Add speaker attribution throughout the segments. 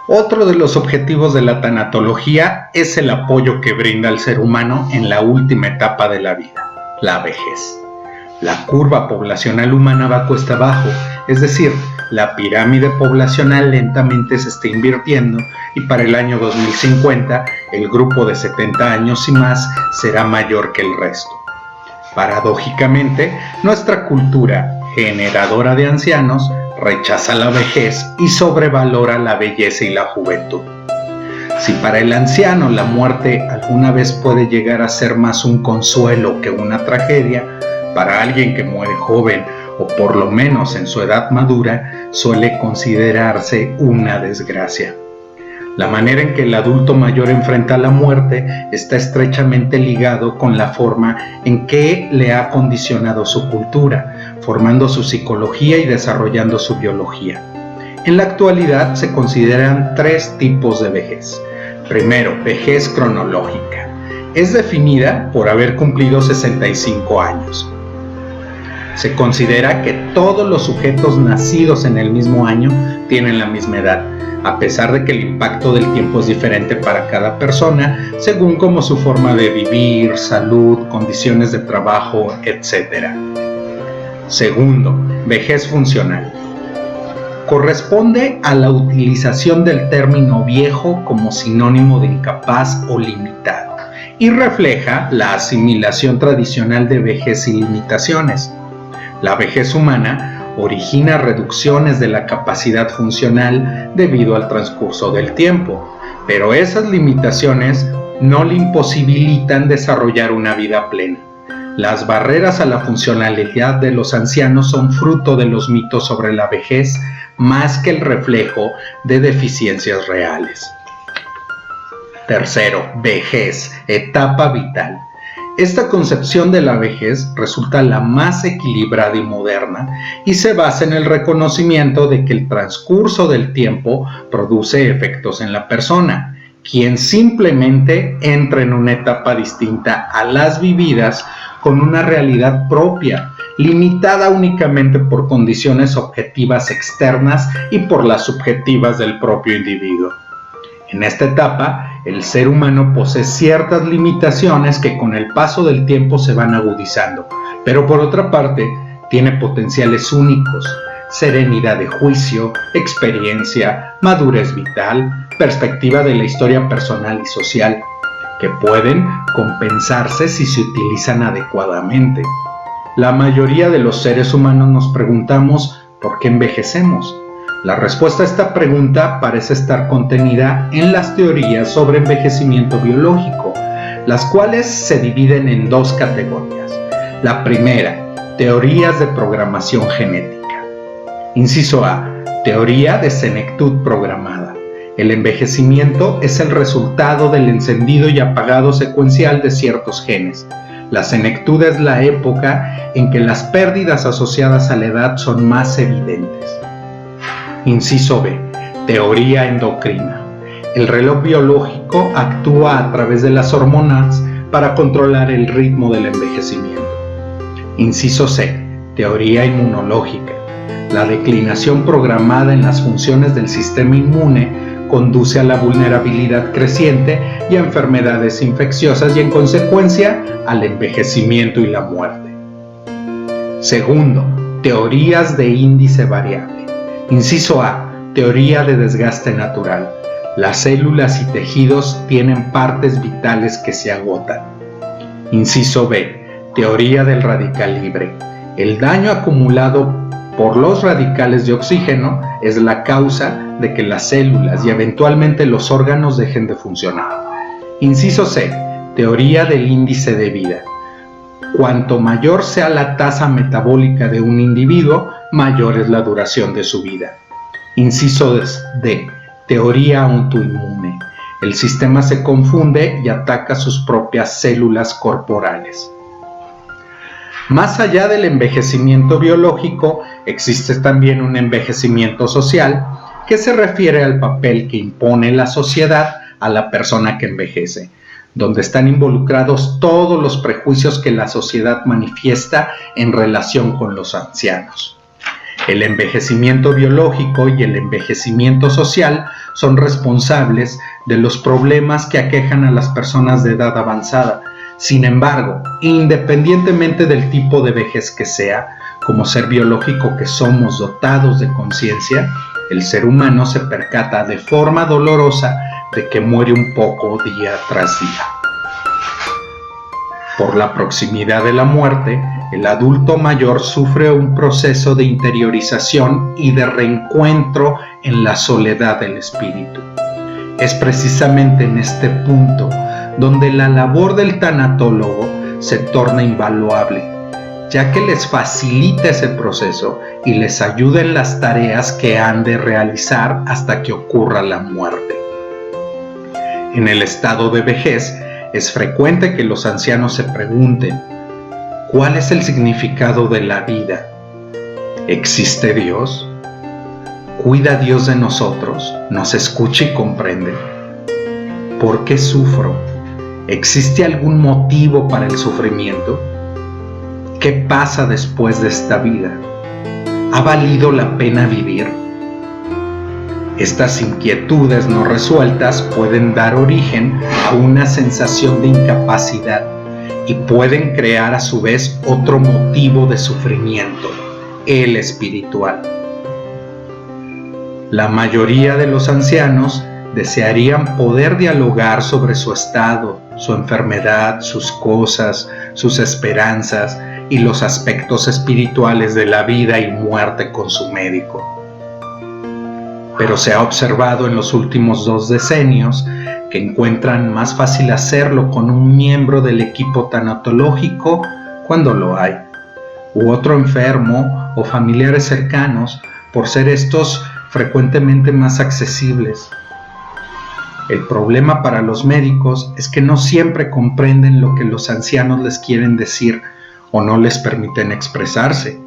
Speaker 1: Otro de los objetivos de la tanatología es el apoyo que brinda al ser humano en la última etapa de la vida, la vejez. La curva poblacional humana va cuesta abajo, es decir, la pirámide poblacional lentamente se está invirtiendo y para el año 2050 el grupo de 70 años y más será mayor que el resto. Paradójicamente, nuestra cultura, generadora de ancianos, rechaza la vejez y sobrevalora la belleza y la juventud. Si para el anciano la muerte alguna vez puede llegar a ser más un consuelo que una tragedia, para alguien que muere joven o por lo menos en su edad madura, suele considerarse una desgracia. La manera en que el adulto mayor enfrenta la muerte está estrechamente ligado con la forma en que le ha condicionado su cultura, formando su psicología y desarrollando su biología. En la actualidad se consideran 3 tipos de vejez. Primero, vejez cronológica. Es definida por haber cumplido 65 años. Se considera que todos los sujetos nacidos en el mismo año tienen la misma edad, a pesar de que el impacto del tiempo es diferente para cada persona, según como su forma de vivir, salud, condiciones de trabajo, etc. Segundo, vejez funcional. Corresponde a la utilización del término viejo como sinónimo de incapaz o limitado, y refleja la asimilación tradicional de vejez y limitaciones. La vejez humana origina reducciones de la capacidad funcional debido al transcurso del tiempo, pero esas limitaciones no le imposibilitan desarrollar una vida plena. Las barreras a la funcionalidad de los ancianos son fruto de los mitos sobre la vejez más que el reflejo de deficiencias reales. Tercero, vejez, etapa vital. Esta concepción de la vejez resulta la más equilibrada y moderna y se basa en el reconocimiento de que el transcurso del tiempo produce efectos en la persona, quien simplemente entra en una etapa distinta a las vividas con una realidad propia, limitada únicamente por condiciones objetivas externas y por las subjetivas del propio individuo. En esta etapa, el ser humano posee ciertas limitaciones que con el paso del tiempo se van agudizando, pero por otra parte, tiene potenciales únicos, serenidad de juicio, experiencia, madurez vital, perspectiva de la historia personal y social, que pueden compensarse si se utilizan adecuadamente. La mayoría de los seres humanos nos preguntamos ¿por qué envejecemos? La respuesta a esta pregunta parece estar contenida en las teorías sobre envejecimiento biológico, las cuales se dividen en 2 categorías. La primera, teorías de programación genética. Inciso A, teoría de senectud programada. El envejecimiento es el resultado del encendido y apagado secuencial de ciertos genes. La senectud es la época en que las pérdidas asociadas a la edad son más evidentes. Inciso B, teoría endocrina. El reloj biológico actúa a través de las hormonas para controlar el ritmo del envejecimiento. Inciso C, teoría inmunológica. La declinación programada en las funciones del sistema inmune conduce a la vulnerabilidad creciente y a enfermedades infecciosas y en consecuencia al envejecimiento y la muerte. Segundo, teorías de índice variable. Inciso A, teoría de desgaste natural. Las células y tejidos tienen partes vitales que se agotan. Inciso B, teoría del radical libre. El daño acumulado por los radicales de oxígeno es la causa de que las células y eventualmente los órganos dejen de funcionar. Inciso C, teoría del índice de vida. Cuanto mayor sea la tasa metabólica de un individuo, mayor es la duración de su vida. Inciso D, teoría autoinmune. El sistema se confunde y ataca sus propias células corporales. Más allá del envejecimiento biológico, existe también un envejecimiento social que se refiere al papel que impone la sociedad a la persona que envejece, donde están involucrados todos los prejuicios que la sociedad manifiesta en relación con los ancianos. El envejecimiento biológico y el envejecimiento social son responsables de los problemas que aquejan a las personas de edad avanzada. Sin embargo, independientemente del tipo de vejez que sea, como ser biológico que somos dotados de conciencia, el ser humano se percata de forma dolorosa de que muere un poco día tras día. Por la proximidad de la muerte, el adulto mayor sufre un proceso de interiorización y de reencuentro en la soledad del espíritu. Es precisamente en este punto donde la labor del tanatólogo se torna invaluable, ya que les facilita ese proceso y les ayuda en las tareas que han de realizar hasta que ocurra la muerte. En el estado de vejez, es frecuente que los ancianos se pregunten: ¿cuál es el significado de la vida? ¿Existe Dios? ¿Cuida Dios de nosotros? ¿Nos escucha y comprende? ¿Por qué sufro? ¿Existe algún motivo para el sufrimiento? ¿Qué pasa después de esta vida? ¿Ha valido la pena vivir? Estas inquietudes no resueltas pueden dar origen a una sensación de incapacidad y pueden crear a su vez otro motivo de sufrimiento, el espiritual. La mayoría de los ancianos desearían poder dialogar sobre su estado, su enfermedad, sus cosas, sus esperanzas y los aspectos espirituales de la vida y muerte con su médico. Pero se ha observado en los últimos 2 decenios que encuentran más fácil hacerlo con un miembro del equipo tanatológico cuando lo hay, u otro enfermo o familiares cercanos, por ser estos frecuentemente más accesibles. El problema para los médicos es que no siempre comprenden lo que los ancianos les quieren decir o no les permiten expresarse,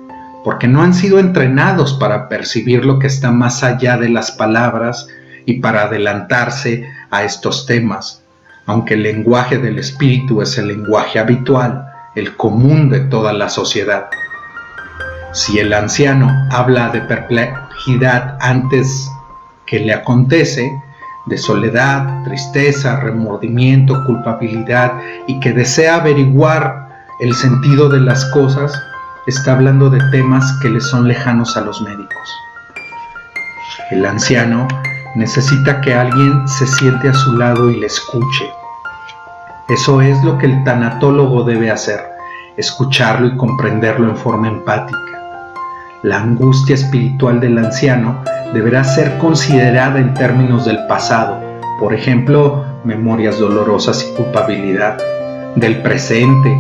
Speaker 1: porque no han sido entrenados para percibir lo que está más allá de las palabras y para adelantarse a estos temas, aunque el lenguaje del espíritu es el lenguaje habitual, el común de toda la sociedad. Si el anciano habla de perplejidad antes que le acontece, de soledad, tristeza, remordimiento, culpabilidad y que desea averiguar el sentido de las cosas, está hablando de temas que le son lejanos a los médicos. El anciano necesita que alguien se siente a su lado y le escuche. Eso es lo que el tanatólogo debe hacer, escucharlo y comprenderlo en forma empática. La angustia espiritual del anciano deberá ser considerada en términos del pasado, por ejemplo, memorias dolorosas y culpabilidad, del presente,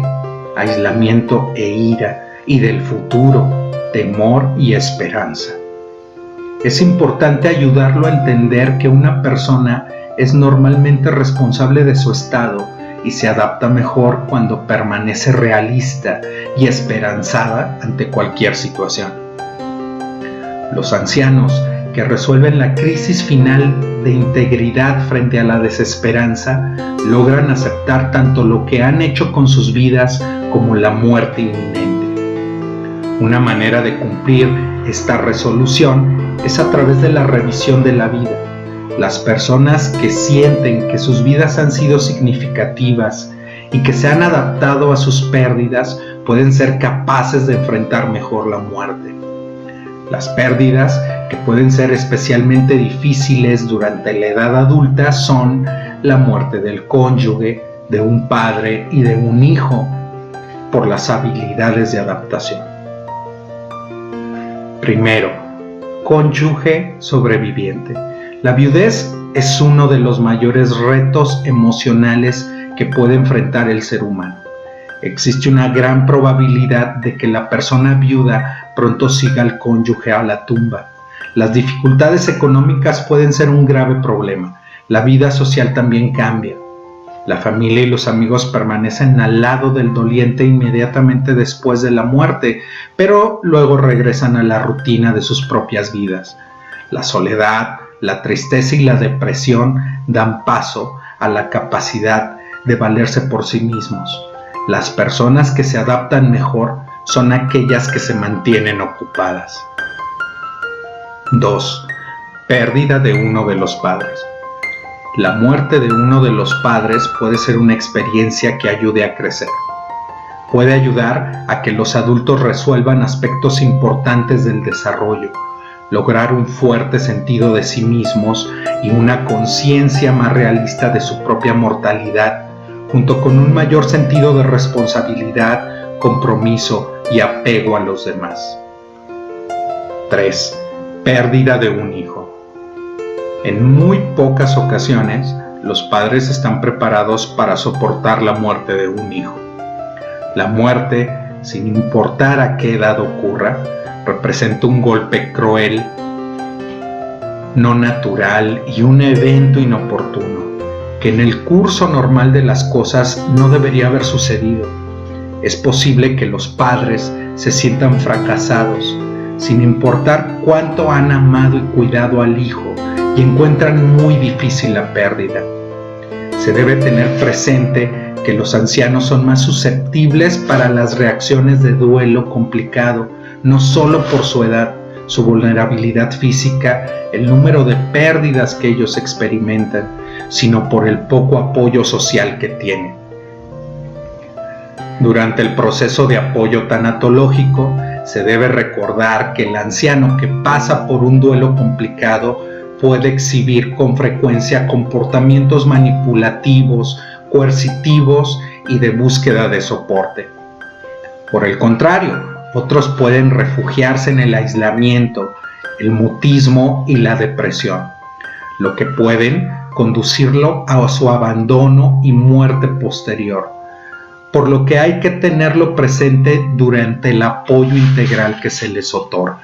Speaker 1: aislamiento e ira, y del futuro, temor y esperanza. Es importante ayudarlo a entender que una persona es normalmente responsable de su estado y se adapta mejor cuando permanece realista y esperanzada ante cualquier situación. Los ancianos que resuelven la crisis final de integridad frente a la desesperanza logran aceptar tanto lo que han hecho con sus vidas como la muerte inminente. Una manera de cumplir esta resolución es a través de la revisión de la vida. Las personas que sienten que sus vidas han sido significativas y que se han adaptado a sus pérdidas pueden ser capaces de enfrentar mejor la muerte. Las pérdidas, que pueden ser especialmente difíciles durante la edad adulta, son la muerte del cónyuge, de un padre y de un hijo, por las habilidades de adaptación. Primero, cónyuge sobreviviente. La viudez es uno de los mayores retos emocionales que puede enfrentar el ser humano. Existe una gran probabilidad de que la persona viuda pronto siga al cónyuge a la tumba. Las dificultades económicas pueden ser un grave problema. La vida social también cambia. La familia y los amigos permanecen al lado del doliente inmediatamente después de la muerte, pero luego regresan a la rutina de sus propias vidas. La soledad, la tristeza y la depresión dan paso a la capacidad de valerse por sí mismos. Las personas que se adaptan mejor son aquellas que se mantienen ocupadas. 2. Pérdida de uno de los padres. La muerte de uno de los padres puede ser una experiencia que ayude a crecer. Puede ayudar a que los adultos resuelvan aspectos importantes del desarrollo, lograr un fuerte sentido de sí mismos y una conciencia más realista de su propia mortalidad, junto con un mayor sentido de responsabilidad, compromiso y apego a los demás. 3. Pérdida de un hijo. En muy pocas ocasiones, los padres están preparados para soportar la muerte de un hijo. La muerte, sin importar a qué edad ocurra, representa un golpe cruel, no natural y un evento inoportuno, que en el curso normal de las cosas no debería haber sucedido. Es posible que los padres se sientan fracasados, sin importar cuánto han amado y cuidado al hijo, y encuentran muy difícil la pérdida. Se debe tener presente que los ancianos son más susceptibles para las reacciones de duelo complicado, no solo por su edad, su vulnerabilidad física, el número de pérdidas que ellos experimentan, sino por el poco apoyo social que tienen. Durante el proceso de apoyo tanatológico, se debe recordar que el anciano que pasa por un duelo complicado puede exhibir con frecuencia comportamientos manipulativos, coercitivos y de búsqueda de soporte. Por el contrario, otros pueden refugiarse en el aislamiento, el mutismo y la depresión, lo que pueden conducirlo a su abandono y muerte posterior, por lo que hay que tenerlo presente durante el apoyo integral que se les otorga.